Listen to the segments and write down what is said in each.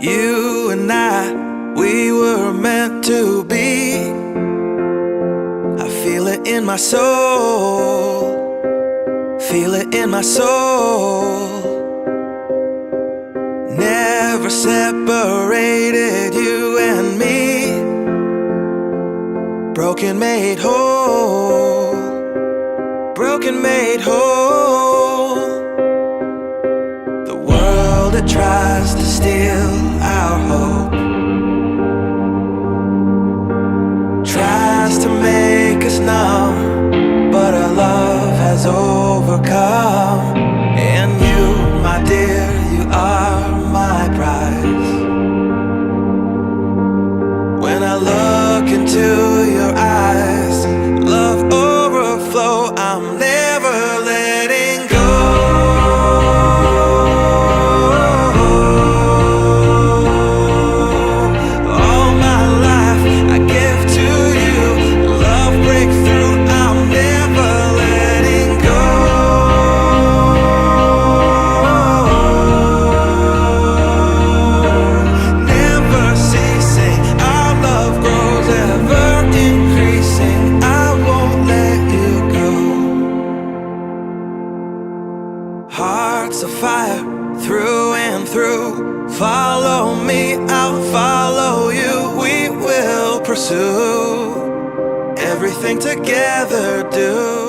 You and I, we were meant to be. I feel it in my soul, feel it in my soul. Never separated, you and me. Broken made whole, broken made whole. The world that tries to steal our hope tries to make us numb, but our love has overcome. And you, my dear, you are my prize. When I look into your eyes, love overflow, I'm never letting go. All my life I give to you, love breakthrough, I'm never letting go. Never ceasing, our love grows ever increasing, I won't let you go. Hearts of fire through and through, follow me, I'll follow you. We will pursue everything together, do.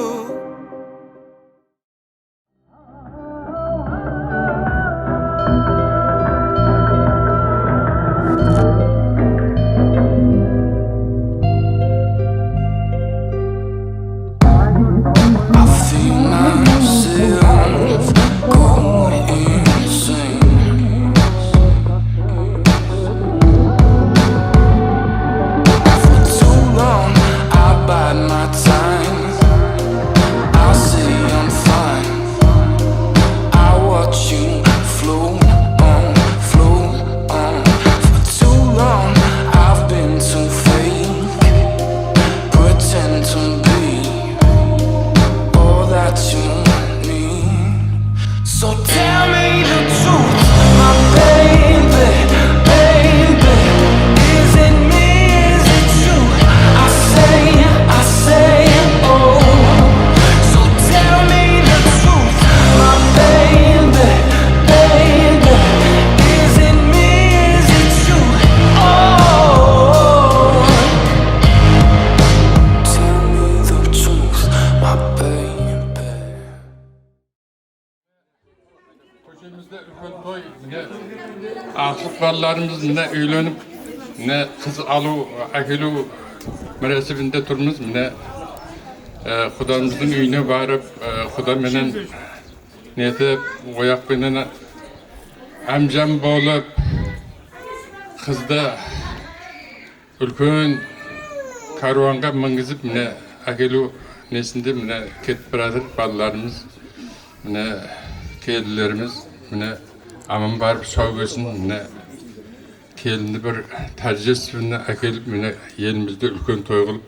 I feel myself going insane. For too long I bide my time. I say I'm fine. I watch you float on, float on. For too long I've been too fake, pretend to be all that you need. So tell me the truth, my baby, baby. Is it me, is it you? I say, oh. So tell me the truth, my baby, baby. Is it me, is it you? Oh. Tell me the truth, my baby. Köşemizde ülken toy, ne aşık ballarımız ne öğlenip, ne kız alu, akelu merasibinde turmuz, ne Xudamızın üyüne barıp, Xudam menen neyse oyak menen amcam bolup, kızda ülken karvanga mangızıp, ne akelu nesinde, ne ket birader ballarımız, ne kelilerimiz, ne aman barıp savgısın, ne kelini bir tercihsizliğine akelip, ne yerimizde ülken toy kılıp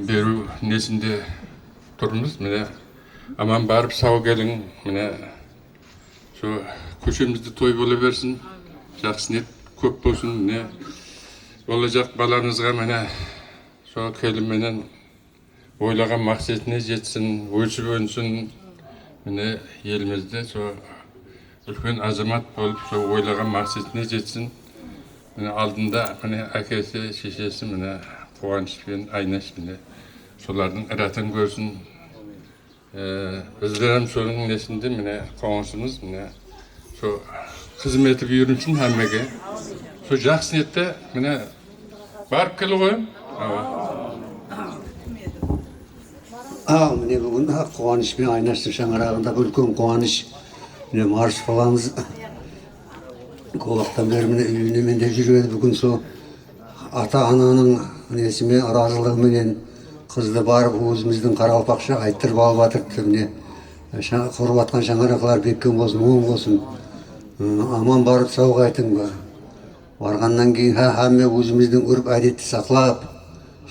beru nesinde turumuz, ne aman barıp sağ gelin, ne şu köşemizde toy boluversin, жақсы net köp bolsun, ne olacak balanızga, ne şu kelimenen oylagan maksatine jetsin, ölçüp önsün. Mine yerimizde şu ülken azamat bolup, şu oylagan maksatine jetsin. Mine aldında mine akesi, şişesi, mine kuvançpен, aynaşpен, şolardan ıratan görsün. Bizler hem şonun nesinde mine koңuşumuz, mine şu hizmeti buyurunçun hemmege. Şu жақсы niyette mine barıp keli koyun. Mine bugün kuvançpен aynaştım şаңырағында үлкен қуаныш. Mine marş falanız kolaktan beri mine үйүнө менде жүреді. Бүгін со ата-ананың несімен разылығыменен қызды барып өзіміздің Қарақалпақша айттырып алып жатырды. Міне құрып атқан шаңырақлар беккен болсын, оң болсын. Аман барып сау қайтың ба. Барғаннан кейін әмме өзіміздің үріп әдетті сақлап,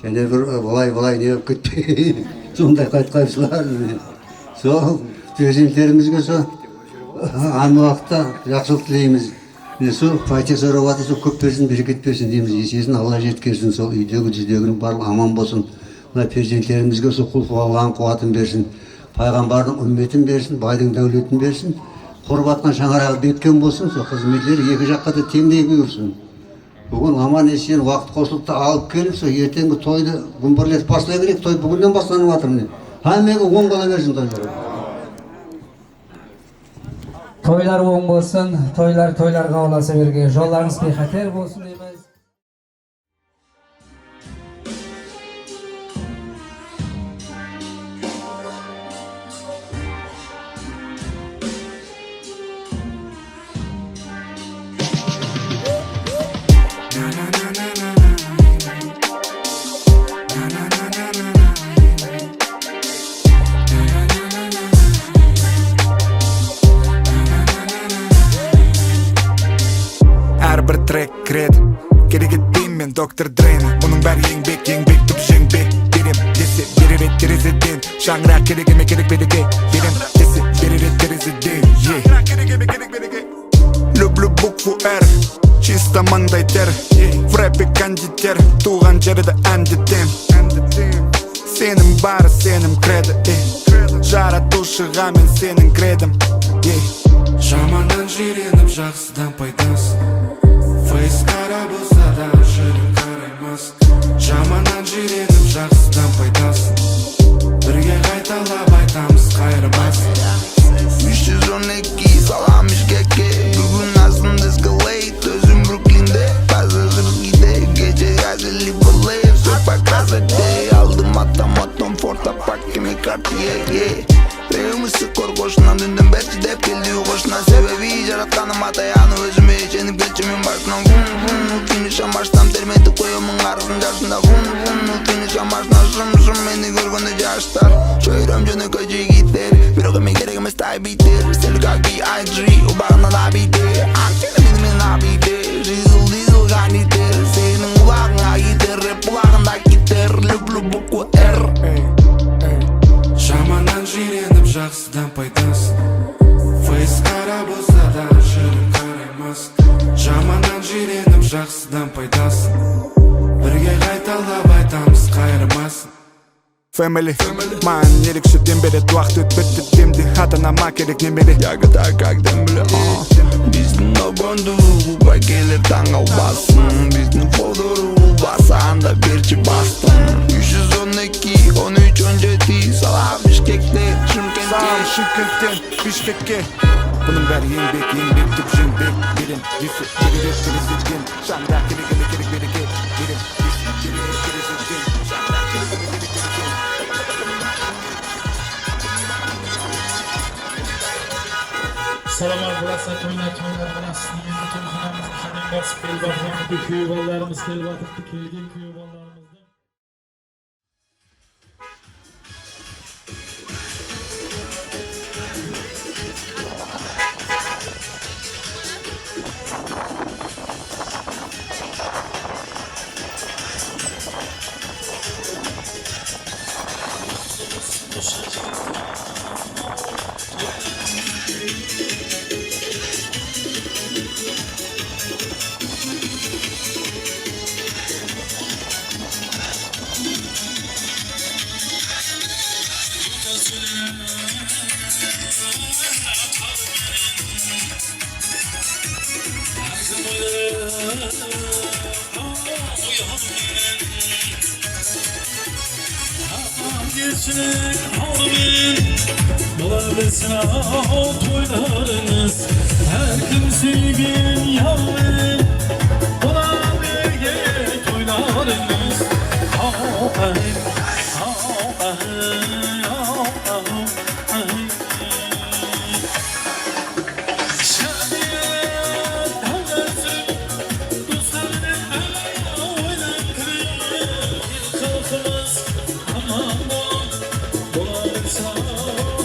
және бір былай не болып кетпей сондай қайтқайсылар. Сол перзенттерімізге сол ан уақытта жақсылық тілейміз. Сол фатиха сурап жатыр, сол көп берсін, берекет берсін дейміз. Есесін Алла жеткерсін, сол үйдегі жүздегінің барлығы аман болсын. Мына перзенттерімізге сол құлқы алған қуатын берсін. Пайғамбардың үмметін берсін, байдың дәулетін берсін. Құрып атқан шаңырағы беккен болсын, сол қызметлері екі жаққа да теңдей бұйырсын. Бүгін аман есен уақыт қосылыпты алып келіп, сол ертеңгі тойды гүмбірлетіп бастай керек. Той бүгіннен бастанып жатыр міне. Хаммеге оң бола берсін тойлар. Toylar oң болсын, toylarga olasa berge, жолларыңыз бейхатер болсын дейміз. Bir track kred Gerek ettiğim ben Dr. Dre'ni Bunun bari yengbek tup jengbek Birim desi biri ret terizedin Şangrak gerekime gerek bereke Birim desi biri ret terizedin Люблю букву R Чисто маңдай тер В рэпе кондитер Туған жерді әндетем Сенің бары сенің креdo Жаратушыға мен сенің кредім Жаманнан жиреніп жақсыдан пайдасы Фейс қара болса да жүрек қараймас Жаманнан жиреніп жақсыдан пайдасы Бірге қайталап айтамыз қайырмас 312 salam işkeke Bugün aslında escalate Özüm Brooklyn'de Pasajır gide Gece gazeli bullayıp Sokak gazete Aldım atom Forta pak kimi Cartier Reyumisi korkoşundan döndüm belki de geldi koşuna Sebebi yaratkanım atayanı özüme Çenip geçimin başından Finişen baştan termeti koyumun arasın yaşında Finişen baştan şım beni görgünde yaşlar Şöyrem jönü köcü gider Bir o kemi gerekimiz tay bitir Seli kaki IG O bağına da bitir Ankeni benim abide Diesel ganiter Senin kulağına gider Rap kulağında gider Lüp buku R Жаманнан жиреніп жақсыдан пайдасы Фейс қара болса да жүрек қараймас Жаманнан жиреніп жақсыдан пайдасы Бірге қайталап айтамыз қайырмасын Family Маған ерекшеден бері уақыт өтпетті демді Ата-анама керек немере Yakıta kalktım bile Bizden abandı Bak gelir tangal bassın Bizden fotoğrafı basan da birçi bastım 312 13 17 Salam Bişkek'te Sağım Şirkent'ten Bişkek'e Bunun bari yengbek tup jengbek Birim desi biri ret terizedin Şangrak gerekime gerek bereke Birim desi biri ret terizedin Şangrak gerekime gerek bereke Salam arkadaşlar, toylar arasında yeni toylarımızın hemen basıp el bakımı köy ballarımız el bakıp köydeki köy ballarımızda. Geçin almayın Bulabilsin toylarınız Her kim sevgin yavrum Bulabilsin toylarınız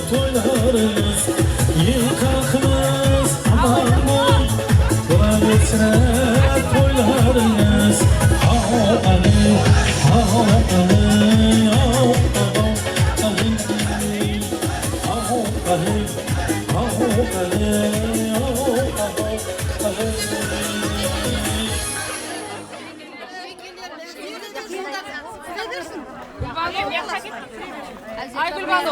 toylarınız Yıkakınız aman Bulabilsin toylarınız Ali Aygül Banu.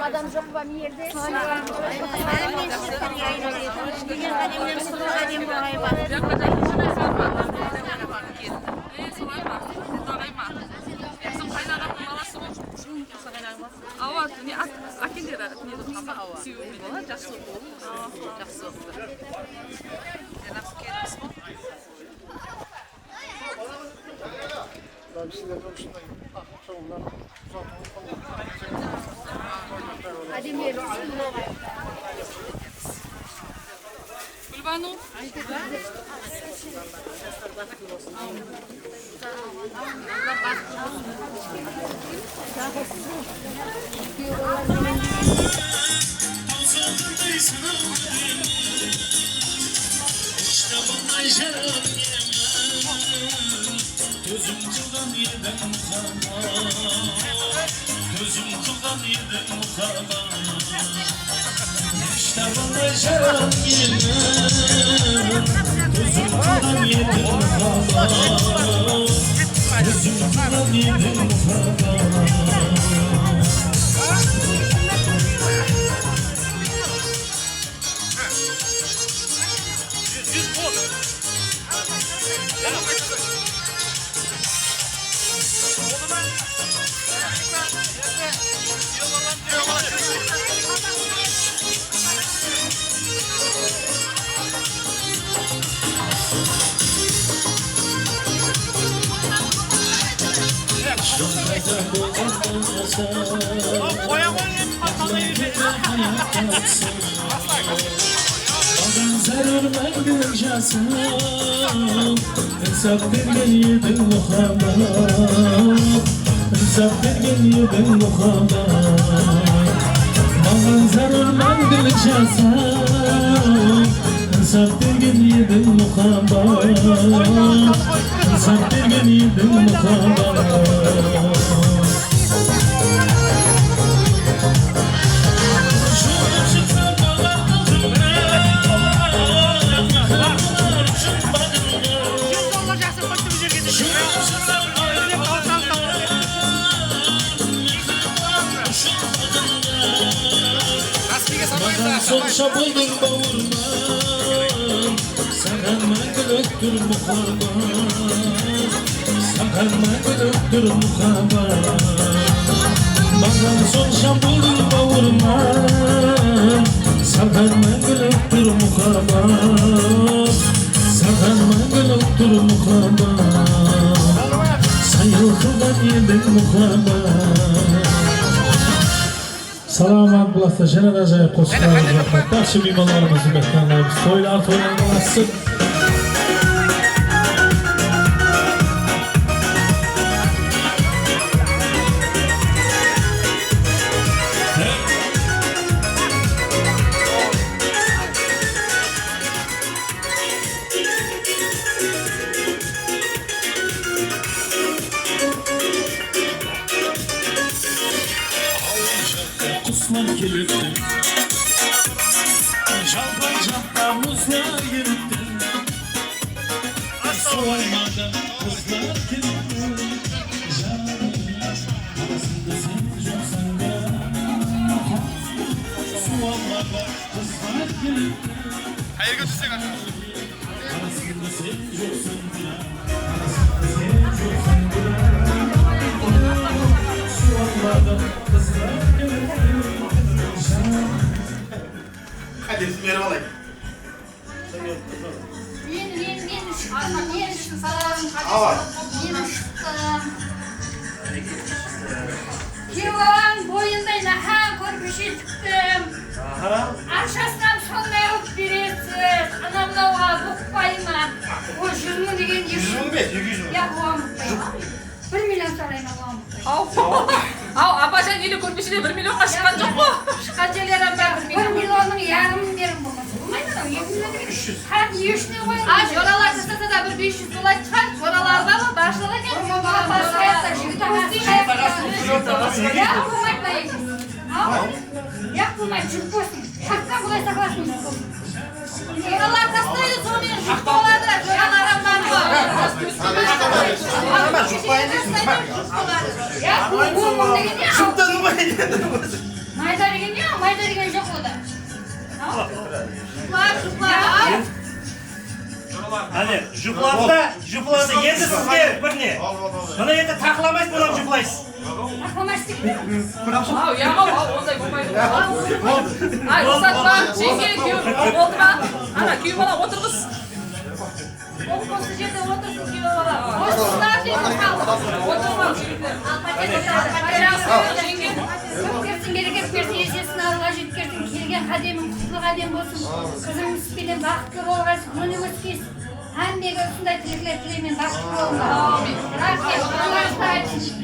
Adam yok var yerde. Gülbanu. Sonuçta buldum bağırman Sakınma gülüktür muhabban Sakınma gülüktür muhabban Bana sonuçta buldum bağırman Sakınma gülüktür muhabban Sakınma gülüktür muhabban Sayıltıdan yedin muhabban Salamat bulasa, jene de acayip koşularımız yapmak. Başka mimalarımızı beklenlerimiz. Toylar olasın. Kusman kilitli Çapar çapar muzlar yırttı Soğumadan kızlar kilitli Canım arasında sen yoksan da Soğumadan kızlar kilitli Hayır götürsek arasında sen yoksan da Arasında sen yoksan da Soğumadan kızlar kilitli Hadi merhaba alayım. Kivan boyundayım, ha korkuşu çıktım. Arşasından solmaya olup birisi. Anamla oğa bukbayma. O jürmü degen jürmü. 100 Ya oğa bukbayma. 1 milyon sarayın oğa Av abacan yeni kurpişine 1 milyon aşıkan çok mu? Şikacelerim ben 1 milyonun yarımını verin bulması. Olmaydı da 7 milyon verin. Ha 100 ne koyun? Ha joralar kısasa da bir 500 dolar çıkar. Joralarda mı? Başlarken. Bana basaya da şimdi ya bulmakla yediniz. Ya bulmak çünkü olsun. Şakka bulay saklasın. Joralar kısaydı sonuyor. Şu dolarda joralarım var mı? Ya bu деген не? Жұптан ұмай Майда деген не? Майда деген жоқ ода. Әне, жұпылады, енді сізге бір не? Мұны енді тақыламайсыз, бұлам жұпылайсыз. Тақыламайсыз деген? Ау, яғау, ондай болмайды. Ай, ұсатма, жеңге күйеу болды ма? Ана, күйеу бала отырғыз. Ол осы жерде отырсын күйеу бала. Осында жерде қалды. Отырмам, жігіттер. Жеңге. Көпкерсін берекет берсін, есесін алға жеткерсін, келген қадемің құтлы қадем болсын. Қызың мүспенен бақытты болғасын, күні өскесін. Әмбегі осындай тілеклер тілеймен бақытты болыңдар. Амин. Рахмет, Аллах'та айтсын.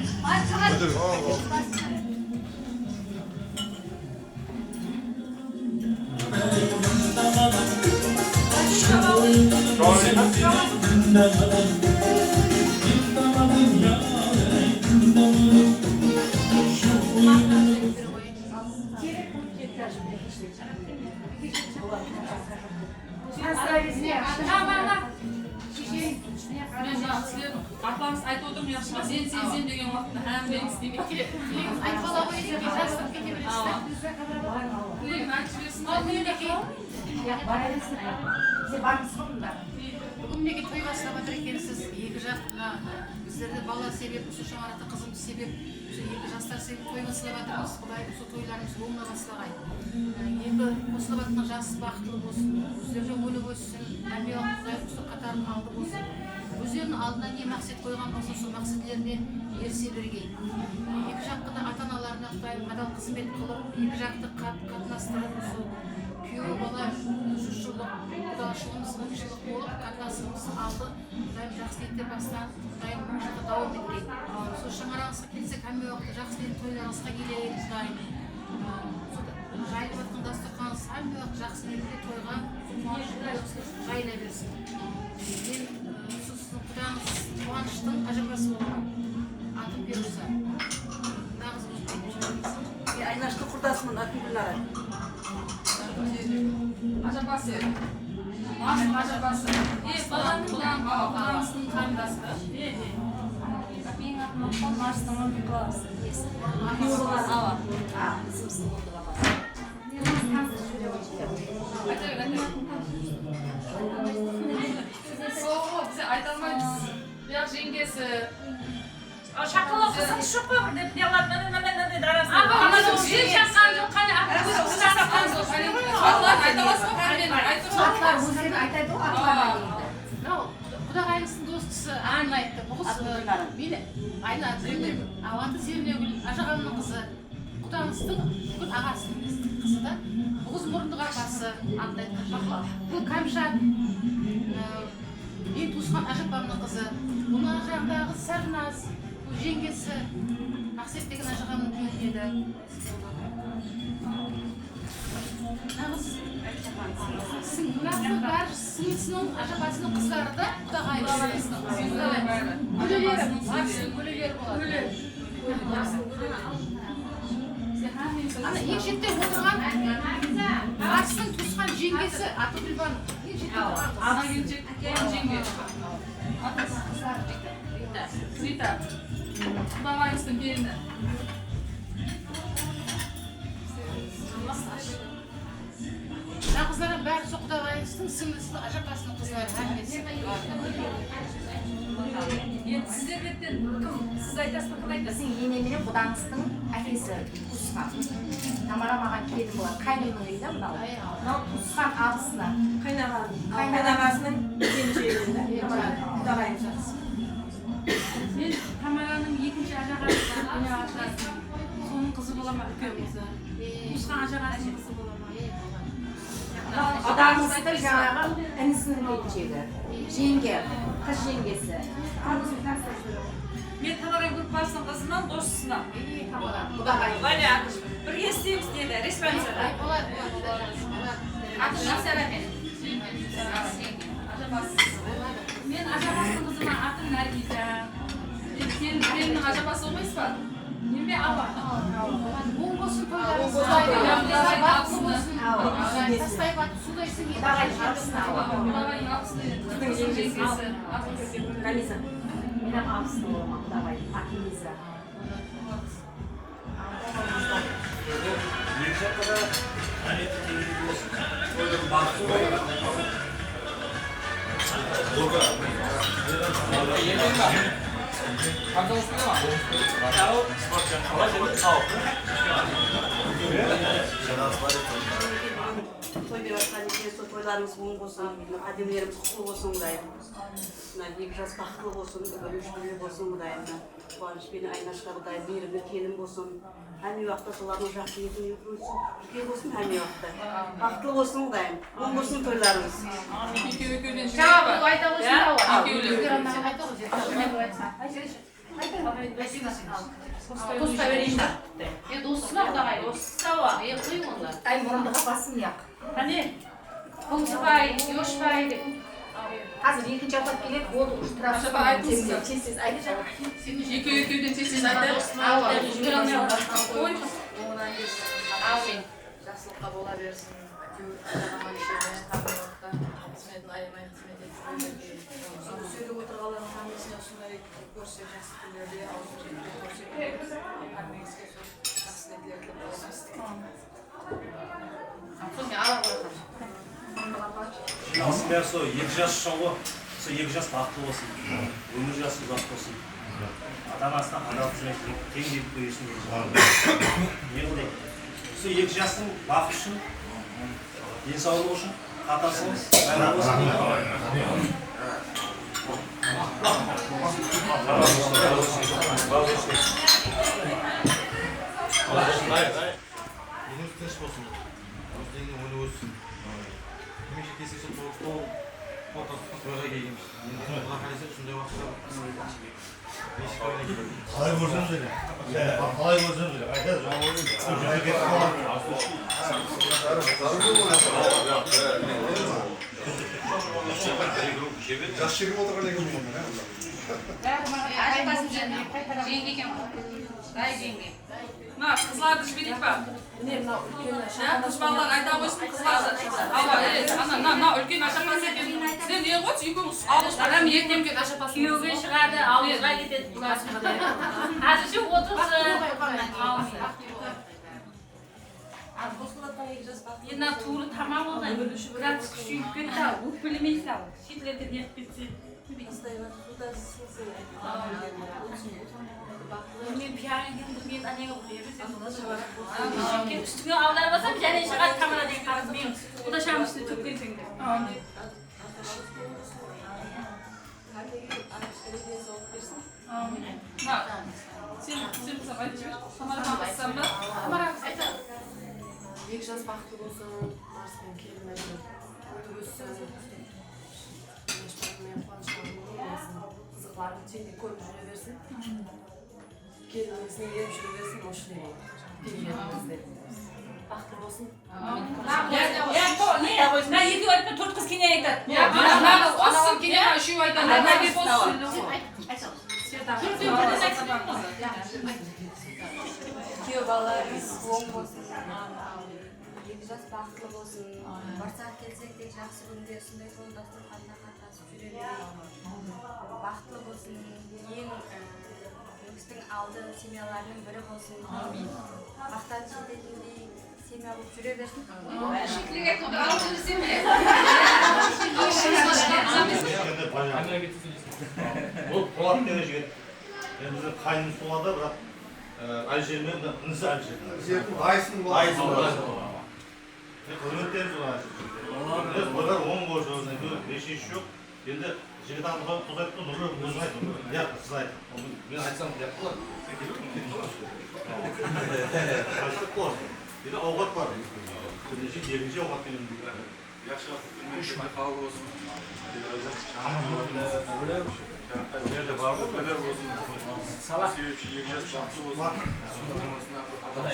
Апаңыз айтып отырмын яқшы ма? Сен деген уақытта әмбең істемек керек. Айтып ала қойды, жастық кете бересіз. Тілегін айтып жіберсін. Ал мінекей. Сен бармысың ба? Бүгін неге той бастап жатыр екенсіз? Екі жақ біздерді бала себеп, осы шаңырақта қызымыз себеп, екі жастар себеп той бастап жатырмыз. Құдай осы тойларымыз оңына бастағай. Екі қосылып жатқан жас бақытлы болсын, өздеріне өліп өссін, әмбе Құдай осы қатарын алды болсын. Өздерінің алдына не мақсат қойған болса, сол мақсатлеріне ерсе бергей. Екі жақты да ата-аналарына Құдай адал қызмет қылып, екі жақты қатынастырып, күйеу бала жұртшылық, құдашылығымыз 10 жылық болып, қатынасымыз алды. Құдайым жақсы ниеттер бастан, Құдайым жақты дауым еткей. Сол шаңырағыңызға келсек, әмбе уақытта жақсы ниет тойларыңызға келейік, Құдайым. Жайылып жатқан дастарханыңыз әмбе уақытта жақсы ниетте тойға жайыла берсін. Құдаңыз қуаныштың ажабасы болған. Атым Перуза. Құдаңыз өз Айнашты құрдасымын, атын Гүлнара. Ажабасы. Мамын ажабасы. Құдаңыздың қарындасы. Менің атым Мақтан, Марсының өңгі қаласы. Bize aytalmayız. Biraz jengesi. Şakalı kızınız çok mu? Ne yalan ne darasın? Ama çok şey yapsan yok hani akıllı kızarsan yok. Vallahi aytalasın ben Atlar bu aytaydı o atlar. Құдағайыңыздың достысы Анна айтты. Мені Айна Ауанды Зернегүл ажағанның қызы. Құдаңыздың бүкіл ағасының қызы да. Бұғыз мұрындық апасы Анна айтты. Бұл Камшат ең туысқан ажапамның қызы. Бұның жағындағы Сәрназ, бұл жеңгесі Ақсет деген ажағанның күйін еді. Нағыз Сыңнағы бар сыңсының ажапасының қыздары да құдағайымыздың. Гүлелер болады. Ана ең шетте отырған Арыстың туысқан жеңгесі аты Гүлбан. Ана келіншек, жеңге. Зита. Құдағайымыздың келіні. Нағыздардың бәрі сол құдағайымыздың сіңлісінің ажапасының қыздары. Енді сіздер беттен кім? Сіз айтасыз ба, кім айтасыз? Сен енеменен құдаңыздың әкесі туысқан. Тамара маған келін болады. Қайнының үйінде мынау туысқан абысына. Қайнағасының келіншегі. Құдағайым жақсы. Мен Тамараның екінші ажағасы. Соның қызы бола ма үлкен? Туысқан ажағасының қызы бола ма? Adamızdır жаңағы інісінің келіншегі. Жеңге, қыз жеңгесі. Мен Тамара группасының қызынан досысынан. Құдағайым. Ваня, бірге істейміз деді, респансияда. Аты Жасара мен. Мен ажабасының қызыма атым Наргиза. Сен біреуінің ажабасы olmayız ба? Неме Ава? Оң болсын тойларыңыз. Оң болсын. тастайып атып судайсың Құдағайдың абысына Құдағайдың абысына Біздің жеңгесі Камиза. Менің абысына болама құдағайдың Акимиза. Той деп жатқан екен, сол тойларыңыз оң болсын, әдемілеріміз құтты болсын құдайым. Мына 2 жас бақытты болсын, өмір болсын құдайым. Қуанышпен айнашқа құдайым, мейірімді келін болсын. Әне уақытта солардың жақсы етін үлкен болсын, әне уақытта. Бақытты болсын құдайым, оң болсын тойларыңыз. Екеуден Жаңа бұл айта болсын да бар. Тосқа берейін ба? Досына құдағай, досына ба? Қой онда. Ай мұрындыға басым яқ. Қане? Қоңсыбай, Йошбай деп. Қазір екінші апат келеді, болды ұштырасы тез айтшы. Екеуден тез айтады. Жүгір алмай қой. Аумин. Жақсылыққа бола берсін. Адаман шеме, қамырлықта, қызметін айырмай қызмет етіп сөйлеп отырғалардың қамысына осындай көрсе жақсы тілерде аузын жетпей көрсе әрмеңізге сол жақсы тілерді боламыз. Сонымен ара қойған. Жиналыстың бәрі сол 2 жас үшін ғой. Сол 2 жас бақытты болсын. Өмір жасы ұзақ болсын. Ата-анасына адал қызмет тең деп қойсын. Не қылдай? Сол 2 жастың бақыты үшін, денсаулығы үшін, қатасыңыз, бәрі болсын. Деніңіз тыныш болсын. Денің өңі өссін. Немесе кесе сол ортасында тойға келгенбіз. Енді тойға қарайсақ сондай уақытта қалай көрсем жайлы. Қалай көрсем жайлы. Айтады жаңа жас шегіп отырған екен Жеңге екен ғой. Дай жеңге. Мына қызларды жіберейік па? Қыз балалар айта қойсын қызларды. Ана үлкен ашапасы екен. Сіздер не қойшы? Екеуміз ауыз адам ертең келген ашапасы. Күйеуге шығады, ауызға кетеді. Әзірше отырсын. Енді туыры тамақ оған. Градус күшейіп кетті. Өкпелемейсіз ал. Шетелерде неғып кетсе. Мен пиаринген мен анеға қойып үстіңе аудармасам және шығады камера деген қарыз мен ұдашам үстіне төккенсің деп. Сен қызым айтып жібер. Самараға бассам ба? Самараға айтады. 2 жас бақытты болсын, Марспен келін айтып, өссін, ешбақымен қуанышпен болсын, қызықларын теңде көріп жүре берсін, келініңізіне еріп жүре берсін, ошылы болды. Келгеніңізде. Бақытты болсын. На екі айтпен 4 қыз кенен айтады. Анауын кенен, үшеу Күйеу балаларыңыз оң болсын. 2 жас бақытты болсын. Барсақ келсек те жақсы күнде осындай жол дастарханына қатысып жүре берейік. Бақытты болсын. Ең өңістің алды семьяларының бірі болсын. Мақтан жететіндей семья болып жүре берсін. Шекілге алды семья. Бұл Болат деген жігіт. Енді қайнымыз болады, бірақ Әлжермен інісі Әлжер. Айсын болады. Құрметтеміз олар. Олар оң болсын, ешеш жоқ. Енді жігіт аңдыға қыз айтты, нұры өзің айтты. Яқты, сіз айтты. Мен айтсам, яқты олар. Айтты қоғыр. Енді ауғат бар. Бірнеше екінші ауғат деген. Яқшылық үш мақалы болсын. Nerede var mı? Neler olsun? Sabah yiyeceğiz, şansı olsun. Kadar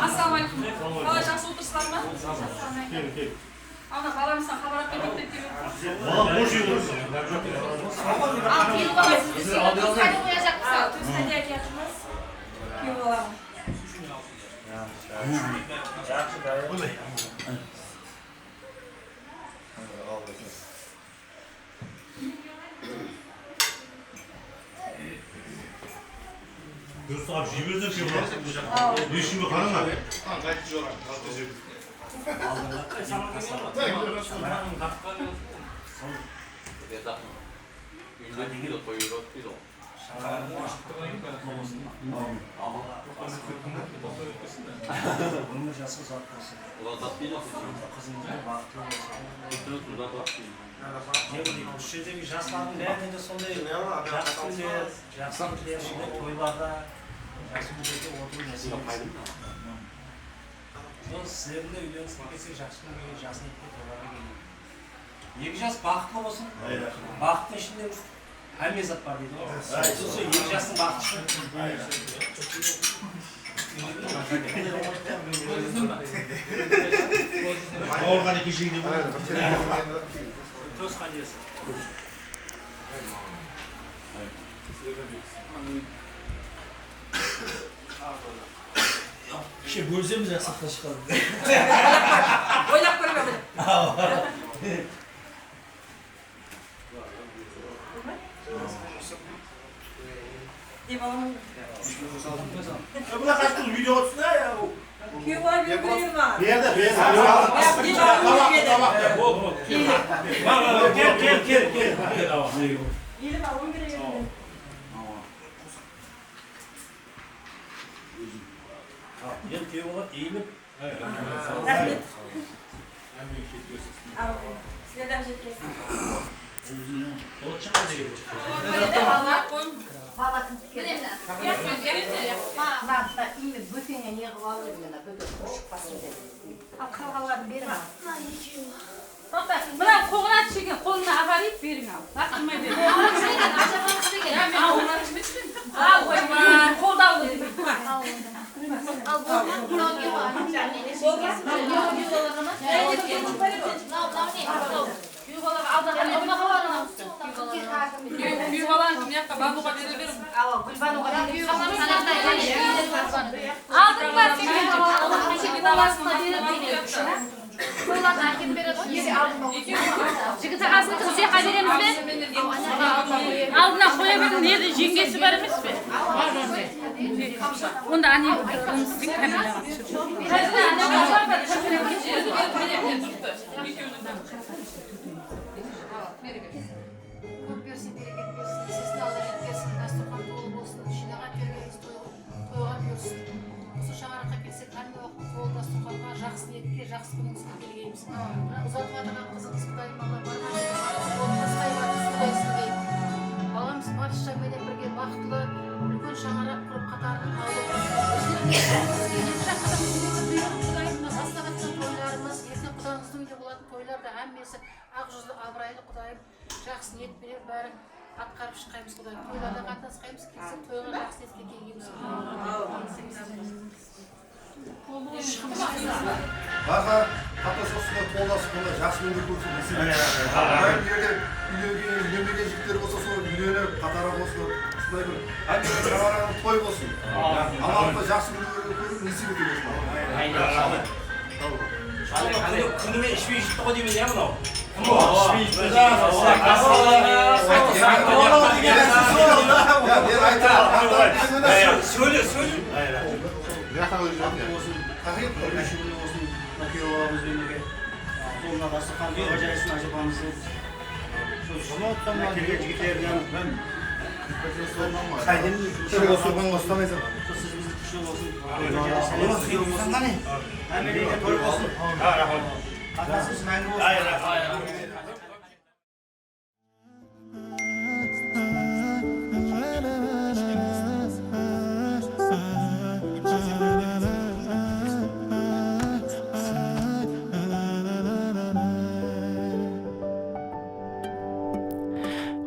Assalamualaikum. Қалай жақсы отырсыздар ма? Ана баламыздан хабар алып мектепке келіп. Бала бош үй болсын. Ал келіп аласыз. Біз туысқаны қояжақпыз. Туысқан де әкеліміз. Күйеу балам. Dürüst abi jibirden şey var. Düşümü kanın abi. Gayet güzel abi. Ömür jası uzak olsun. Kızımızın baktı olsun. Şu şehirdeki jasların nerede sonunda jaksı bilir, toylarda jaksı bilirdi oturup mesele. Son sizlerin de uyuyorsunuz kesik jaksının böyle jasını etki toylarda geliyor. Екі жас бақытты болсын. Бақыттың ішінде әмме зат бар дейді. Сосын екі жастың бақытты. Ауырған екі жеңде болады. Туысқан иесі. Şey bölsemiz ya sakla çıkalım. Ойлап көрме бұл. Buna kaç kız video olsun ya. Kүйеу бала беріп беремін ма? Berdi. Tamam. Gel. Елім алуым керек еді. Ел күйеу болады, иіліп. Рахмет. Сіздерден жеткенсін. Бала кімді келеді? Бақта име бөтеңе не қылып алып мені бөтен шықпасын деді. Ал қалғаларын берің ал. Мына қолына түшеген қолына апарып берің ал. Рахмет берің. Ал ойбай, қолдау керек. Ал бұл Күйеу балаға алдаған еді. Күйеу баланы мына жаққа бануға бере берің. Гүлбануға беріп Алдың ба сен? баласына беріп қойларын әкеліп береді ғой. Жігіт ағасының қызы жаққа береміз бе? Алдына қоя бердің, неді жеңгесі бар емес пе? Онда ане қоныстың камераға Көп берсін, берекет берсін, сізді алла жеткерсін, дастархан толы болсын, жинаған тергеніңіз тойға берсін. Осы шаңыраққа келсек, әнгі уақыт толы дастарханға жақсы ниетке, жақсы күніңізге келгейміз. Ұзатып жатырған қызыңыз Құдайым Алла барған Құдай баламыз баршаменен бірге бақытлы, үлкен шаңырақ құрып қатарының алып. Тойларымыз, ертең құдаңыздың үйде болатын тойларда әммесі ақ жүзді абырайлы Құдайым жақсы ниетпенен бәрін атқарып шыққаймыз Құдайым. Тойларда қатынасқаймыз, келсек тойға жақсы ниетке келгенбіз. Бақа қатасасында қолдасы қолда жақсы өмір көрсін десе. Үйленген жігіттер болса сол үйленіп қатара қосылып Toy olsun. Ama жақсы көріп несіп өтелесін. Күніме ішпей жітті ғой деймін, мынау.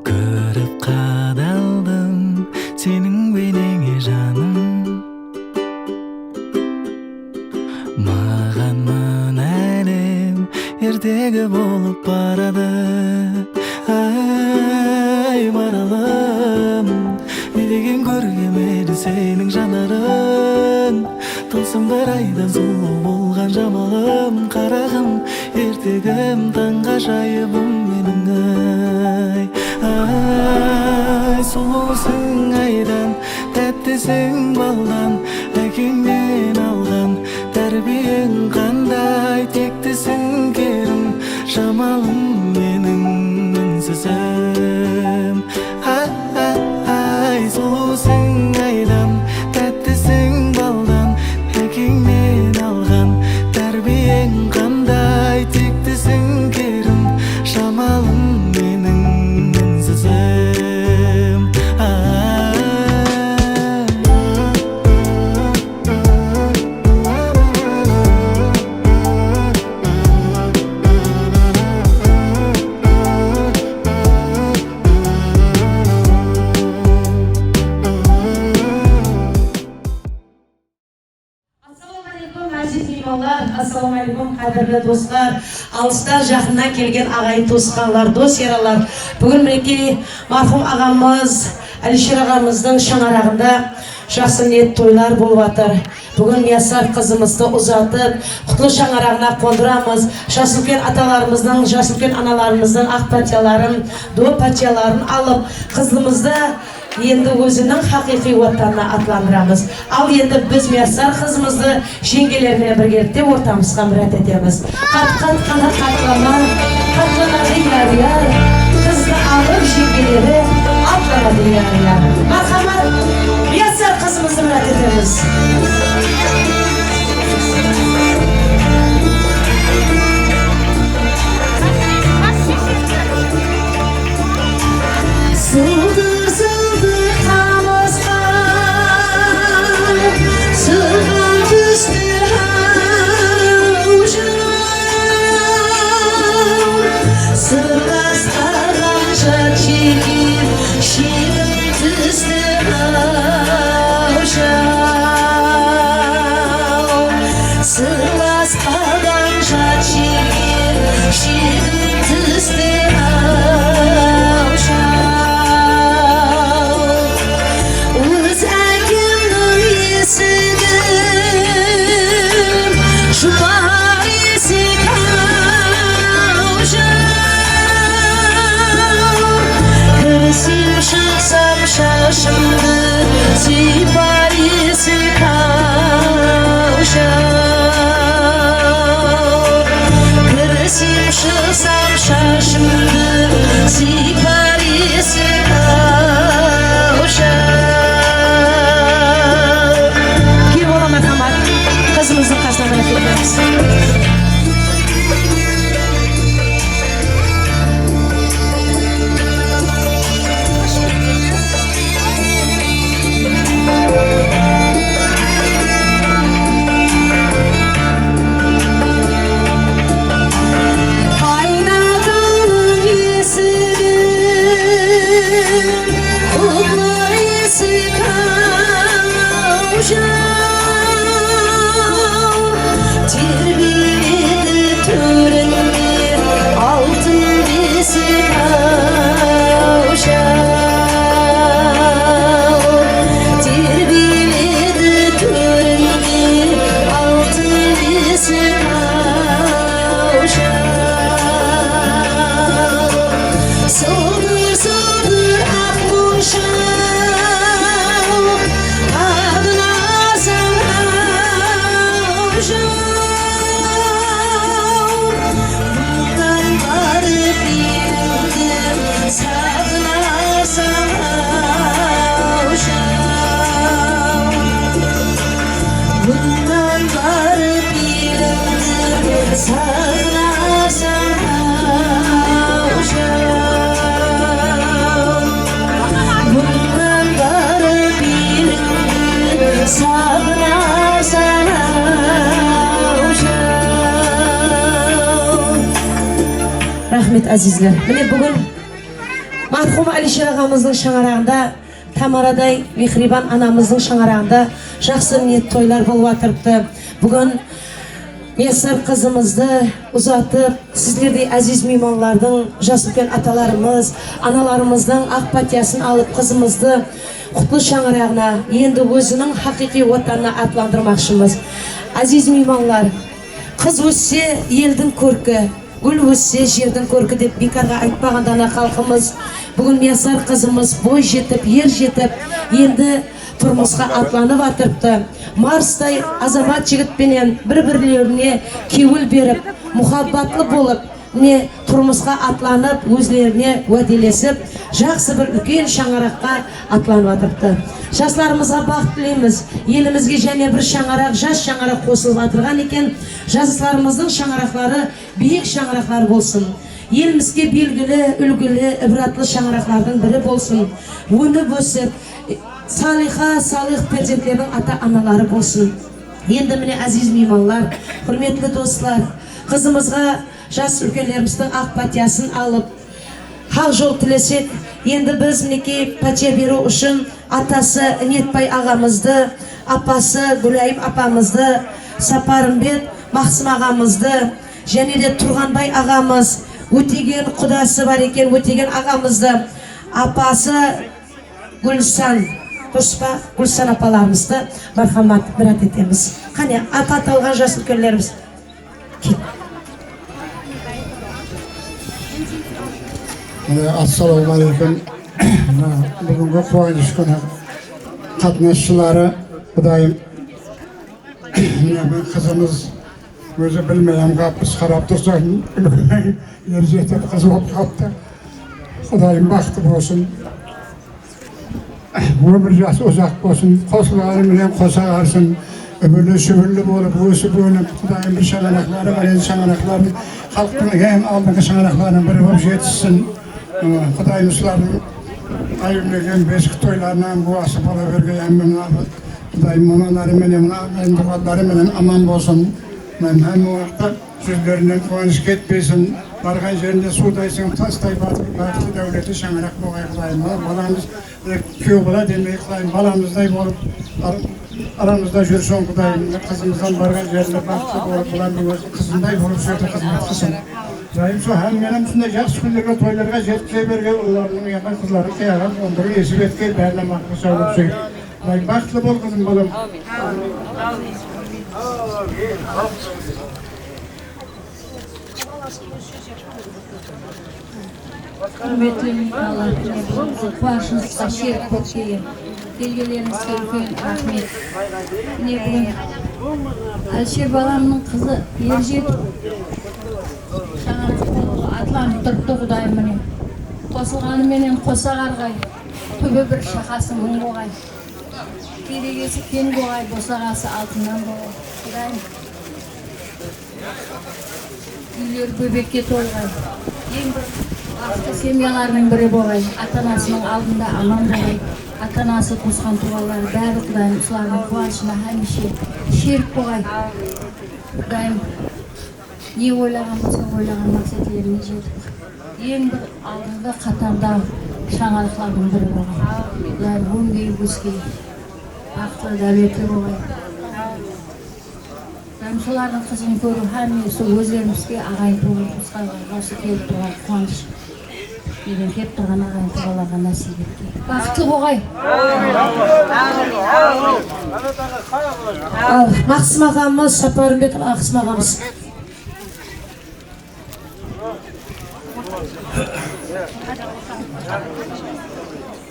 Көріп қадалдым сенің бейнеңе жаным, маған мына әлем ертегі болып барады. Ай маралым, не деген көркем еді сенің жанарың, тылсым бір айдан сұлу болған жамалым, қарағым ертегім таңғажайыбым менің. Ай сұлусың айдан, тәттісің балдан, әкеңнен алған тәрбиең қандай, тектісің керім, жамалым менің үнсізім. Ай сұлусың айдан, тәттісің балдан, әкеңнен алған тәрбиең қандай, тектісің керім, жамалым менің үнсізім. Ассалаумағалейкум, қадірлі достар, алыстан жақыннан келген ағайын туысқандар, дос яралар. Бүгін мінекей марқұм ағамыз, Әлішер ағамыздың шаңырағында жақсы ниет тойлар болып жатыр. Бүгін Миясар қызымызды ұзатып, құтлы шаңырағына қондырамыз. Жас үлкен аталарымыздың, жас үлкен аналарымыздың ақ патияларын, до патияларын алып, қызымызды енді өзінің хақиқи уаттарына атландырамыз. Ал енді біз Миясар қызымызды жеңгелермен біргелікте ортамызға мұрат етеміз. Қат-қат қана қатлама, қатланады яр-яр, қызды алып жеңгелері атламады яр-яр. Мархамат, Миясар қызымызды мұрат етеміз. Altın bizi kavşar Bundan bari bir sağlasam Rahmet azizler. Mine bugün marhum Alişer ağamızın şаңарағында, Tamaraday Mehriban anamızın şаңарағында жақсы niyet toylar болып атырыпты. Bugün Müyesser kızımızdı uzatıp sizlerdi aziz mimanlardan, jас үлкен atalarımız, analarımızdan ақ патиясын alıp kızımızdı құтлы шаңырағына, енді өзінің haqiqiy vatanına atlandırmakşımız. Aziz mimanlar, kız өссе елдің көркі, gül өссе жердің көркі деп бекарға айтпағандана халқымыз. Бүгін Müyesser kızımız boy жетіп, ер жетіп, енді тұрмысқа атланып атырыпты. Марстай азамат жігітпенен бір-бірлеріне кеуіл беріп, мұхаббатлы болып, не тұрмысқа атланып, өзлеріне уәделесіп, жақсы бір үлкен шаңыраққа атланып атырыпты. Жастарымызға бақыт тілейміз. Елімізге және бір шаңырақ, жас шаңырақ қосылып атырған екен. Жастарымыздың шаңырақлары биік шаңырақлар болсын. Елімізге белгілі, үлгілі, ібратлы шаңырақлардың бірі болсын. Өніп өсіп, Салиха, салих перзенттердің ата-аналары болсын. Енді міне азиз меймандар, құрметті достар, қызымызға жас үлкендеріміздің ақ патиясын алып, хақ жол тілесек, енді біз мінекей патия беру үшін атасы Ниетбай ағамызды, апасы Гүлайым апамызды, Сапарымбет Мақсым ағамызды, және де Тұрғанбай ағамыз, Өтеген құдасы бар екен, Өтеген ағамызды, апасы Гүлсан, Гүлсан апаларымызды мархамат бірат етеміз. Қане, аты аталған жас үлкендеріміз. Ассалаумағалейкум. Бүгінгі қуаныш күні қатынасшылары Құдайым. Мен қызымыз өзі білмейм қаппыз, қарап тұрса ер жетіп қыз болып қапты. Құдайым бақыты болсын. Өмір жасы ұзақ болсын, қосылғанымен қоса қарсын, үбірлі сүбірлі болып, өсіп өніп, Құдайым бір шаңырақлары бар, енді шаңырақларын халықтың ең алдыңғы шаңырақларының бірі болып жетсін. Құдайым осылардың айырлеген бесік тойларынан буасы бола берген Құдайым мамаларыменен, дұғаларыменен аман болсын. Мен әм уақытта жүздерінен қуаныш кетпесін. Барған жерінде судайсың, тастай бақыты дәулеті шаңырақ болғай Құдайым. Баламыз күйеу бала демей Құдайым, баламыздай болып, арамызда жүрсін Құдайым. Қызымыздан барған жерінде бақыты болып, бұлардың өзі қызындай болып сөйті қызмет қылсын. Құдайым, со һәм менің сондай жақсы күндерге, тойларға жеткізе берген, олардың яған қызлары қияған, ондыры есіп еткен, бәріне мақы саулып сөйді. Құдайым, бақытлы бол қызым балам. Құрметті меймандар, қуанышыңызға шерік болып келгендеріңізге үлкен рахмет. Міне бүгін Әлішер баламның қызы ержетіп шаңыраққа атланып тұрыпты Құдайым міне. Қосылғаныменен қоса қарғай, түбі бір шақасы мың болғай. Керегесі кен болғай, босағасы алтыннан болғай. Құдайым үйлер бөбекке толғай. Ең бір бақытты семьяларының бірі болғай. Ата-анасының алдында аман болғай. Ата-анасы қосқан туғалары бәрі Құдайым солардың қуанышына хәмеше шерік болғай. Құдайым не ойлаған болса ойлаған мақсатлеріне жетіп. Ең бір алдыңғы қатарда шаңырақлардың бірі болғай. Құдайым өңгей өскей бақытты дәулеті болғай. Солардың қызын көру һәм сол өздерімізге ағайын туғанға осы келіп тұрған қуаныш деген келіп тұрған ағайын туғаларға насип еткен. Бақытты болғай. Ал Мақсым ағамыз, Сапарымбет Мақсым ағамыз.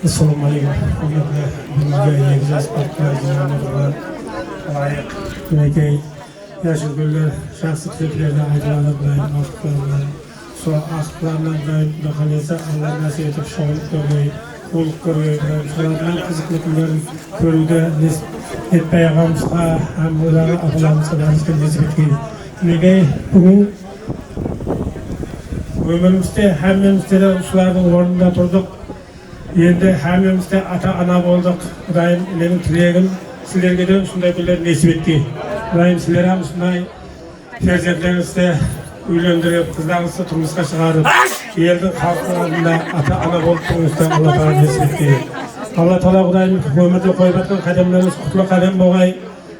Ассалаумағалейкум. Бүгінгі екі жас партиялар лайық мінекей яшыл гүлдер жақсы тілектерді айтылады Құдайым уақыттарында. Сол ақытларынан Құдайым қаласа Алла нәсіп етіп шоғылып көргей, қулық көргей Құдайым. Солардан қызықты күндерін көруді Ниетбай ағамызға һәм одағы апаларымызға бәрімізге нәсіп еткей. Неге бүгін өмірімізде әмемізде де ұшылардың орнында тұрдық. Енді әмемізде ата-ана болдық. Құдайым, менің тілегім сіздерге де ұсындай күндер несіп етті. Құдайым, сіздер ұсындай перзенттеріңізді үйлендіріп, қыздарыңызды тұрмысқа шығарып, елдің халқының алдында ата-ана болып тұрыңызды Алла Тағала несіп етті. Алла Тағала Құдайым, өмірде қойып жатқан қадамдарыңыз құтылы қадам болғай.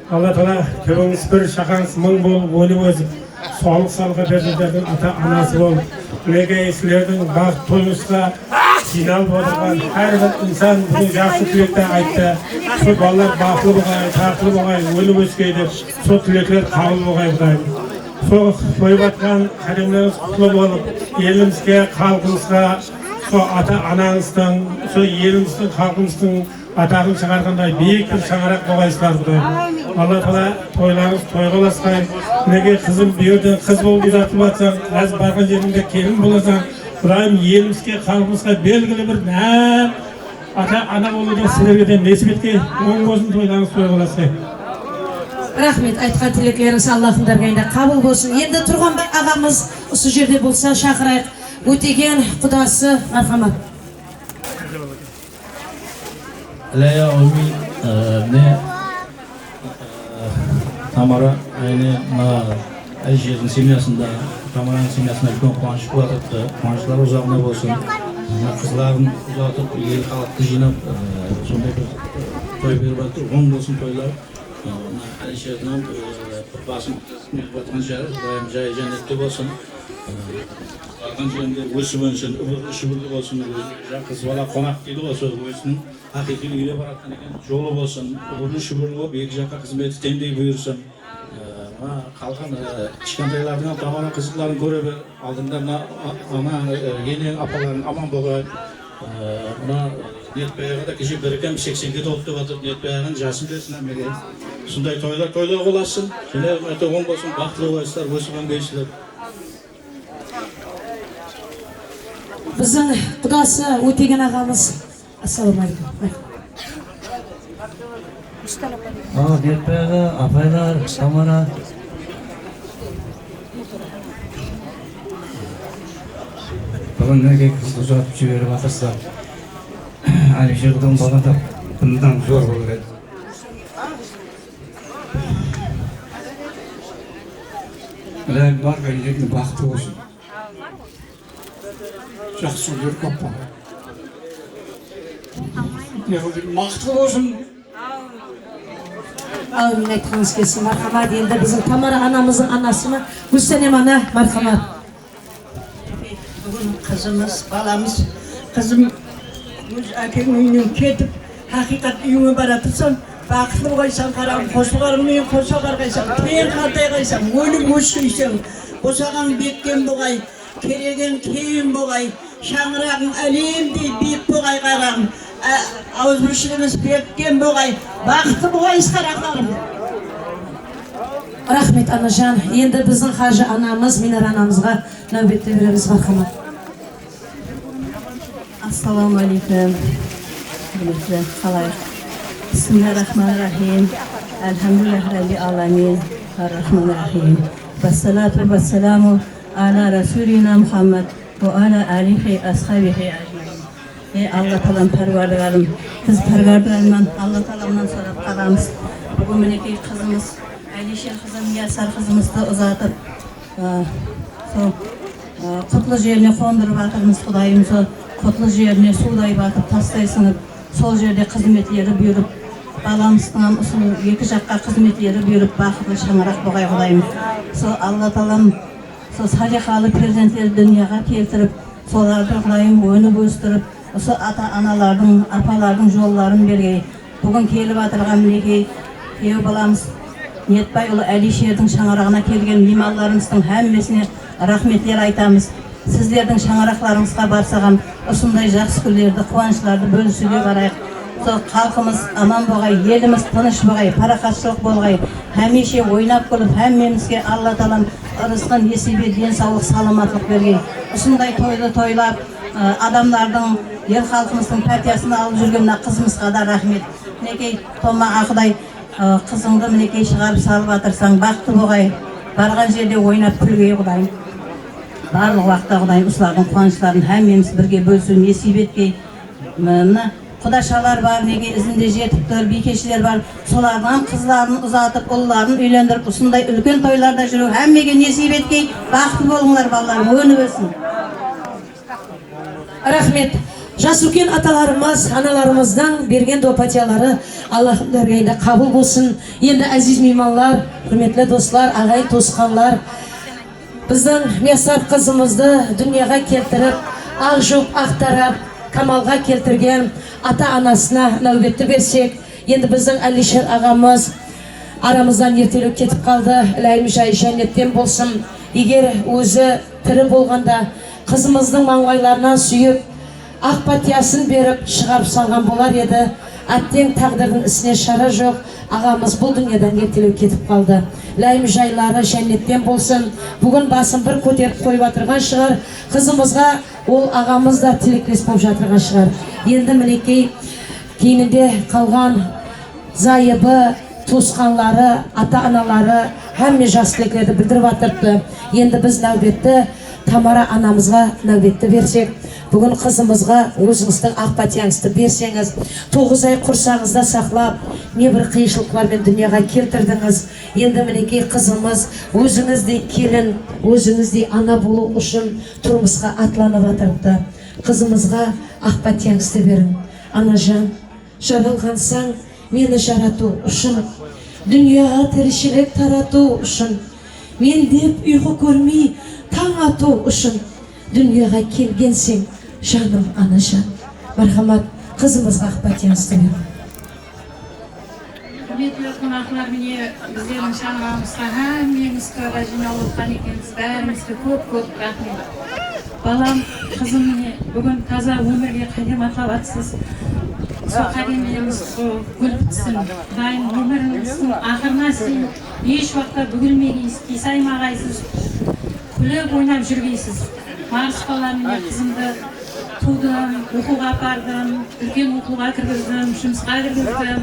Алла Тағала төбеңіз бір, шақаңыз мың болып, өніп өсіп, соғылық салға перзенттердің ата-анасы болып, мінекей сіздердің бақыт тойыңызға жиналып отырған әрбір инсан бүгін жақсы тілекті айтты. Сол балалар бақылы болғай, тартылы болғай, өніп өскей деп, сол тілектер қабыл болғай Құдайым. Сол қойып жатқан қадамдарыңыз құтылы болып, елімізге, халқымызға, сол ата-анаңыздың, сол еліміздің, халқымыздың атағын шығарғандай биік бір шаңырақ болғайсыздар Құдайым. Алла Тағала тойларыңыз тойға ұласқай. Мінекей қызым бұл жерден қыз болып ұзатып жатсаң, қазір барған жеріңде келін боласаң, Құдайым елімізге, халқымызға белгілі бір ата-ана болуды сіздерге де несіп етке, оң болсын, тойларыңыз тойға ұласқай. Рахмет, айтқан тілектеріңіз Аллахтың дәргайында қабыл болсын. Енді Тұрғанбай ағамыз осы жерде болса шақырайық. Өтеген құдасы мархамат. Ләя Оми, не Тамара, әжелердің семьясында, Тамараның семьясында үлкен қуаныш болатыпты. Қуанышлар ұзағына болсын. Қызларын ұзатып, ел халықты жинап, сондай бір той беріп жатыр. Оң болсын тойлар. Әлішердің басын батқан жай жәнетте болсын. Барған жерінде өсіп өнсін, үшібірлі болсын. Қыз бала қонақ дейді ғой, сол өзінің ақиқи үйге баратқан екен. Жолы болсын, үшібірлі болып, екі жаққа қызметі теңдей бұйырсын. Қалған кішкентайлардың Тамара қызыларын көре бер, алдында енең апаларын аман болғай. Ниетбайға да кеше бірікем 80-ге толып деп жатыр. Ниетбайғын жасын берсін әмеге. Сондай тойлар қоласын. Және өте оң болсын, бақытты болайсыздар, өсіп өңгейсіздер. Біздің құдасы Өтеген ағамыз. Ассалаумағалейкум. Ниетбайға, апайлар, Тамара. Бүгін неге қызды ұзатып жіберіп жатырсыздар. Әлішердің болғанда бұндан зор болар еді. Ләйім бар ғайдегі бақыты болсын. Жақсы өлер көп бар. Мақыты болсын. Әумин айтқаныңыз келсін, мархамат. Енді біздің Тамара анамыздың анасына Гүлсәнем ана, мархамат. Бүгін қызымыз, баламыз, қызым өз әкенің үйінен кетіп, хақиқат үйіңе баратырсың, бақытлы болғайсың, қарағым, қосылғарыңмен қоса қарғайсың, тең қартайғайсың, өліп өскейсің, босаған беккен болғай, кереген кейін болғай, шаңырағың әлемдей биік болғай қарағым, ауызбіршілігіңіз беккен болғай, бақытты болғайсыздар ақтарым. Рахмет анажан. Енді біздің қажы анамыз, Минар анамызға нәубетті береміз, мархамат. Ассаламалейкум. Қалайық. Бисмиллахир-рахманир-рахим. Әлхамдулиллахи раббил аламин. Ар-рахманир-рахим. Вассалату вассаламу аля расулина Мухаммад ва аля алихи асхабихи ажмаин. Алла Тағалам пәрвардигарым, біз пәрвардигарымнан Алла Тағаламнан сұрап қаламыз. Бүгін мінекей қызымыз, Әлишер қызым, Ясар қызымызды ұзатып, құтлы жеріне қондырып жатырмыз. Құдайым сол құтлы жеріне судай батып, тастай сынып, сол жерде қызметлері бұйырып, баламыздың екі жаққа қызметлері бұйырып, бақытлы шаңырақ болғай Құдайым. Сол Алла Тағалам сол салиқалы перзенттерді дүнияға келтіріп, соларды Құдайым өніп өстіріп, осы ата-аналардың, апалардың жолларын бергей. Бүгін келіп атырған мінекей күйеу баламыз Ниетбайұлы Әлишердің шаңырағына келген меймандарымыздың әммесіне рахметлер айтамыз. Сіздердің шаңырақларыңызға барсағам, осындай жақсы күндерді, қуанышларды бөлісуге барайық. Сол халқымыз аман болғай, еліміз тыныш болғай, парақатшылық болғай, хәмеше ойнап күліп, әммемізге Алла Тағалам ырысқын несібе, денсаулық, саламатлық бергей. Осындай тойлы тойлап, адамдардың, ел халқымыздың партиясына алып жүрген қызымызға да рахмет. Мінекей Тома Ақұдай қызыңды мінекей шығарып салып атырсаң, бақты болғай. барған жерде ойнап күлге Құдайым. Барлық уақытта Құдайым ұсылардың қуаныштарын әмеміз бірге бөлсін несіп еткей. Мына құдашалар бар, неге ізінде жетіп тұр, бикешілер бар. Солардан қызларын ұзатып, ұлларын үйлендіріп, ұсындай үлкен тойларда жүру әммеге несіп еткей. Бақытты болыңдар балаларым, өніп өсін. Рахмет. Жас үлкен аталарымыз, аналарымыздың берген дуа-патиялары Аллахым дәргейінде қабыл болсын. Енді әзиз мейманлар, құрметті достар, ағайын туысқанлар, біздің Миясар қызымызды дүнияға келтіріп, ақ жуып, ақтарап, камалға келтірген ата-анасына нәубетті берсек, енді біздің Әлишер ағамыз арамыздан ертелеу кетіп қалды. Ләйім жай жәннеттен болсын. Егер өзі тірі болғанда қызымыздың маңғайларынан сүйіп, ақ патиясын беріп шығарып салған болар еді. Әттең тағдырдың ісіне шара жоқ. Ағамыз бұл дүниедан ертелеу кетіп қалды. Ләйім жайлары жәннеттен болсын. Бүгін басын бір көтеріп қойып отырған шығар. Қызымызға ол ағамыз да тілектес болып жатырған шығар. Енді мінекей кейінінде қалған зайыбы, туысқанлары, ата-аналары әмме жас тілектерді білдіріп атырды. Енді біз нәубетті Тамара анамызға нәубетті берсек, бүгін қызымызға өзіңіздің ақ патияңызды берсеңіз, 9 ай құрсағыңызда сақлап, не бір қиыншылықтармен дүнияға келтірдіңіз. Енді мінекей қызымыз өзіңіздей келін, өзіңіздей ана болу үшін тұрмысқа атланып атырды. Қызымызға ақ патияңызды берің. Анажан, жаралғансаң, мені жарату үшін, дүнияға тіршілік тарату үшін, мен деп ұйқы көрмей таң ату үшін дүнияға келгенсің, жаным Анажан. Мархамат, қызымызға ақ патияңызды берің. Құрметті қонақтар, міне біздердің шаңырағымызға әммеңіз тойға жиналып отқан екенсіз. Бәрімізге көп рахмет. Балам, қызым міне бүгін таза өмірге қадам аттап атсыз. Сол қадамдарыңыз гүл бітсін. Құдайым өміріңіздің ақырына сен еш уақытта бүгілмегейсіз, қисаймағайсыз, күліп ойнап жүргейсіз. Марс балам, міне қызымды тудым, оқуға апардым, үлкен оқуға кіргіздім, жұмысқа кіргіздім.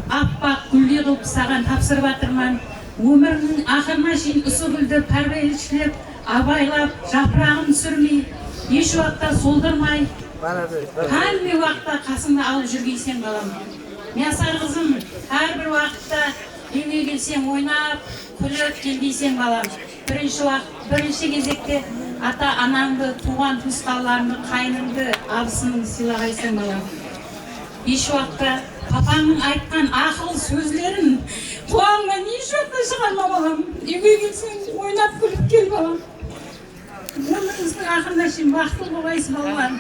Аппақ гүлге қылып саған тапсырып жатырман. Өміріңнің ақырына шейін ұсы гүлді пәрбелішілеп, абайлап, жапырағын сүрмей, еш уақытта солдырмай, әмме уақытта қасыңда алып жүргейсен балам. Миясар қызым, әрбір уақытта үйге келсең ойнап, күліп келгейсен балам. Бірінші кезекте ата-анаңды, туған туысқандарыңды, қайныңды, абысыңды сыйлағайсың балам. Еш уақытта папаңның айтқан ақыл сөздерін құлағыңнан еш уақытта шығарма балам. Үйге келсең ойнап күліп кел балам. Өміріңіздің ақырына шейін бақытты болғайсыз балаларым.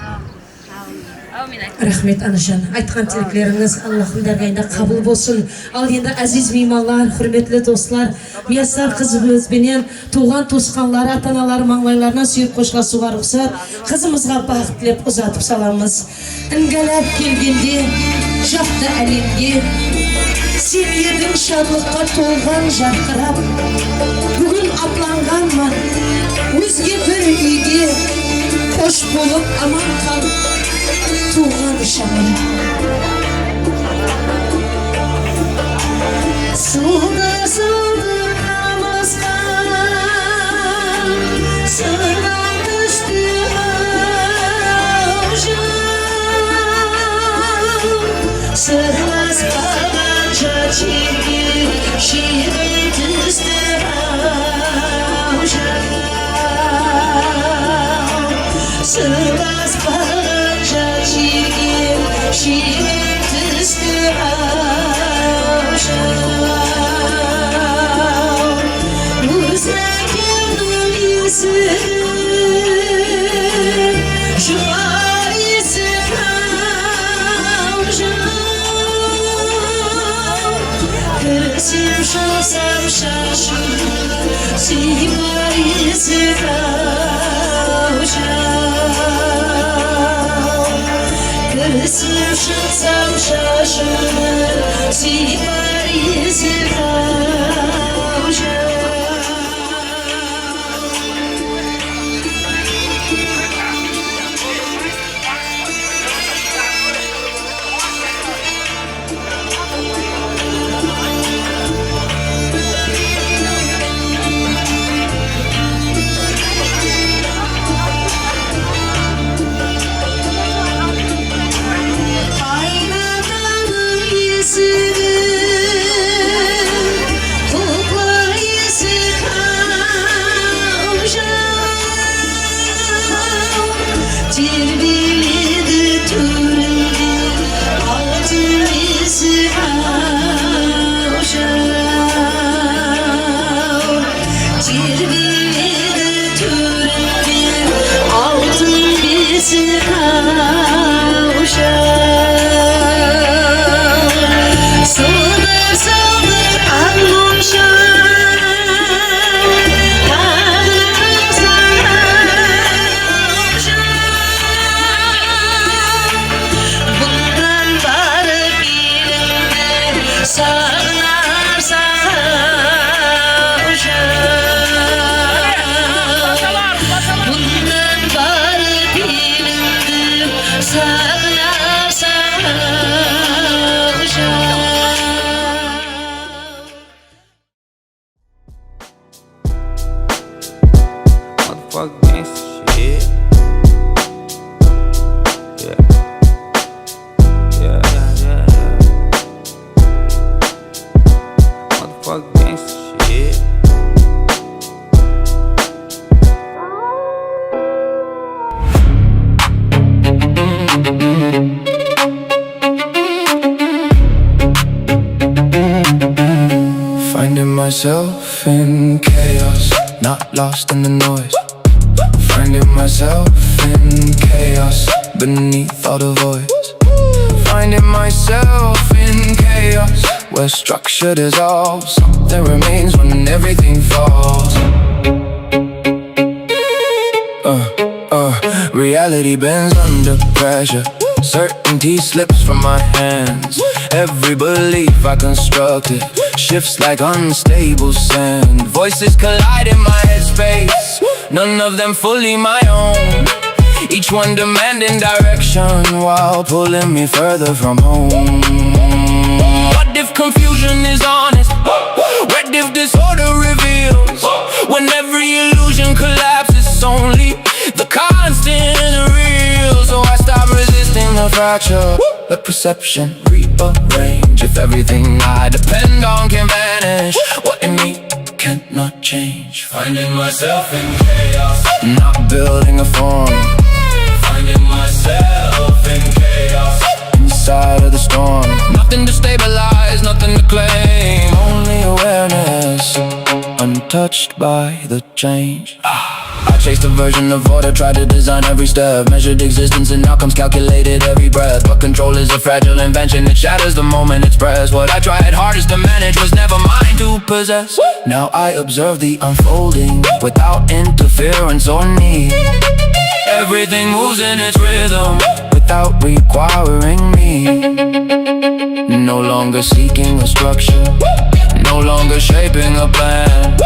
Рахмет Анажан, айтқан тілектеріңіз Аллахым дәргейінде қабыл болсын. Ал енді әзиз мейманлар, құрметті достар, Миясар қызымызбенен туған туысқанлары, ата-аналары маңлайларына сүйіп қоштасуға рұқсат, қызымызға бақыт тілеп ұзатып саламыз. Іңгәләп келгенде жақты әлемге, сен едің шатлыққа толған жарқырап. Бүгін атланғанмын өзге бір үйге, қош болып аман қал туған шағым. Сылдыр намазға сырнақ түсті ау жан, сырласпағанша жерге шире түсті ау жан, сырласпағанша жерге шире түсті ау жан. Өзіңнің есің жұғар есің ау жан, кірсем шалсам шашым сыймар есің ау жан, кірсем шалсам шашым сыймар есің ау жан. myself in chaos, not lost in the noise. Finding myself in chaos, beneath all the voice. Finding myself in chaos, where structure dissolves. Something remains when everything falls. Reality bends under pressure. Certainty slips from my hands. Every belief I constructed shifts like unstable sand. Voices collide in my headspace, none of them fully my own. Each one demanding direction while pulling me further from home. What if confusion is honest? What if disorder reveals? When every illusion collapses, only the constant real. So I stop resisting the fracture, let perception rearrange. If everything I depend on can vanish, what in me cannot change? Finding myself in chaos, not building a form. Finding myself in chaos, inside of the storm. Nothing to stabilize, nothing to claim, only awareness, untouched by the change. I chased a version of order, tried to design every step, measured existence and outcomes, calculated every breath. But control is a fragile invention, it shatters the moment it's pressed. What I tried hardest to manage was never mine to possess. Now I observe the unfolding without interference or need. Everything moves in its rhythm without requiring me. No longer seeking a structure, no longer shaping a plan.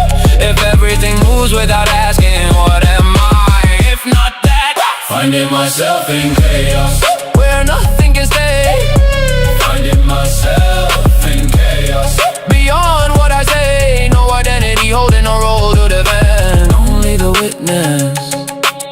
If everything moves without asking, what am I? If not that, finding myself in chaos, where nothing can stay. Finding myself in chaos, beyond what I say. No identity holding a role to defend, only the witness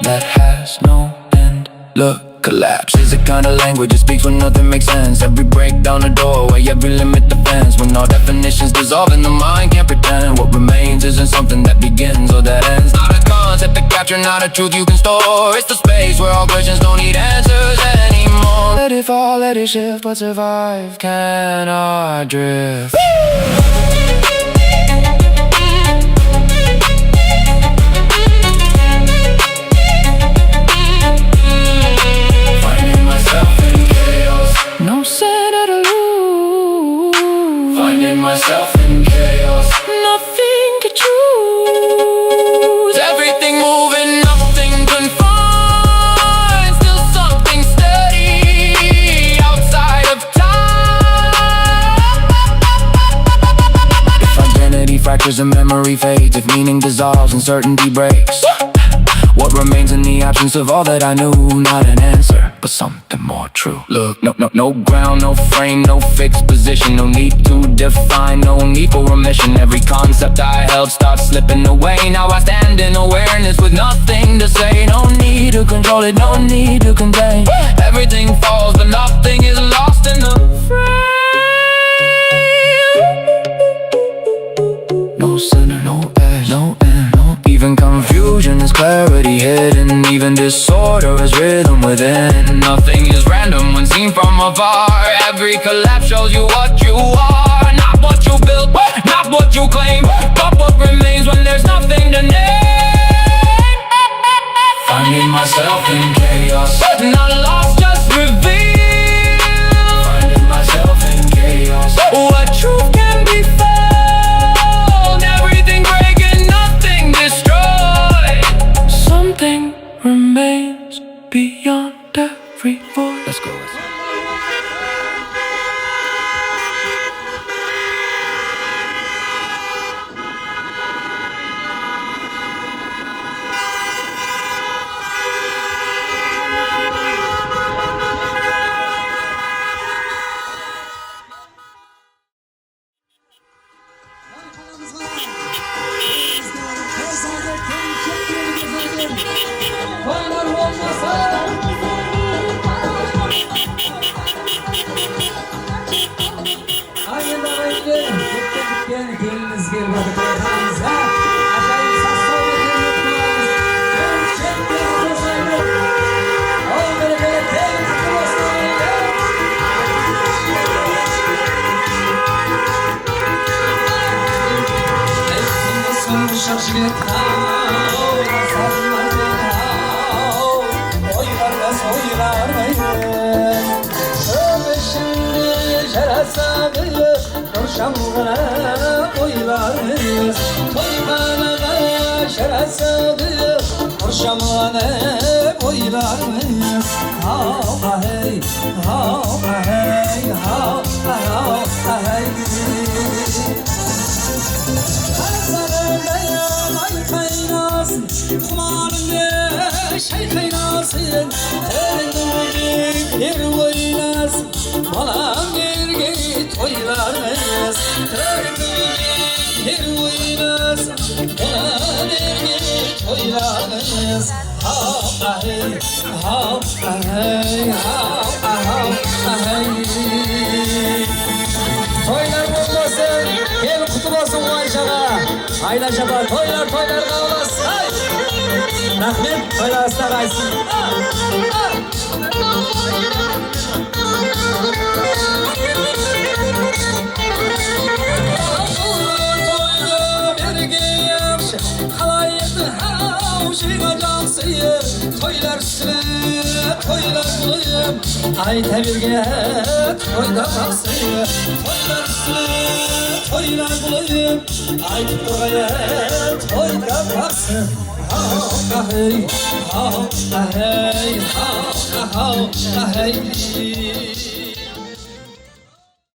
that has no end. Look, collapse is a kind of language, it speaks when nothing makes sense. Every break down a doorway, every limit defends. When all definitions dissolve and the mind can't pretend, what remains isn't something that begins or that ends. Not a concept to capture, not a truth you can store. It's the space where all questions don't need answers anymore. Let it fall, let it shift, but survive cannot drift. No center to lose. Finding myself in chaos, nothing to choose. Everything moving, nothing confined. Still something steady outside of time. If identity fractures and memory fades, if meaning dissolves and certainty breaks, what remains in the absence of all that I knew? Not an answer, but something more true. Look, no ground, no frame, no fixed position. No need to define, no need for remission. Every concept I held starts slipping away. Now I stand in awareness with nothing to say. No need to control it, no need to contain. Everything falls, but nothing is lost in the frame. No center, no edge, no end, no. Even confusion is clarity hidden. Even disorder is rhythm within. Nothing is random when seen from afar. Every collapse shows you what you are. Not what you built, not what you claim, but what remains when there's nothing to name. Finding myself in chaos, not lost, just revealed. Finding myself in chaos, what truth can be found. Everything breaking, nothing destroyed. Something remains beyond every voice. Let's go. aşık jigit oylarmaz oylarmayız ömüşümde jarasadı Nurşamgana oylarmız toymanaga jarasadı Nurşamgana oylarmız ha hey ha hey ha hey ay kaynasın kumarında şey kaynasın terindin bir oynasın balam bir git oylarmız terindin bir oynasın balam bir git oylarmız ha hey ha hey ha hey toylar olmasın el kutu olsun bu Ayşaga Ayla Şaba toylar kavlasın rahmet toylar ıslar aytsın toylar üstüne toylar bulayım ayta birge toyda baksın toylar üstüne toylar bulayım ayta duraya toyda baksın ha hey ha hey ha hey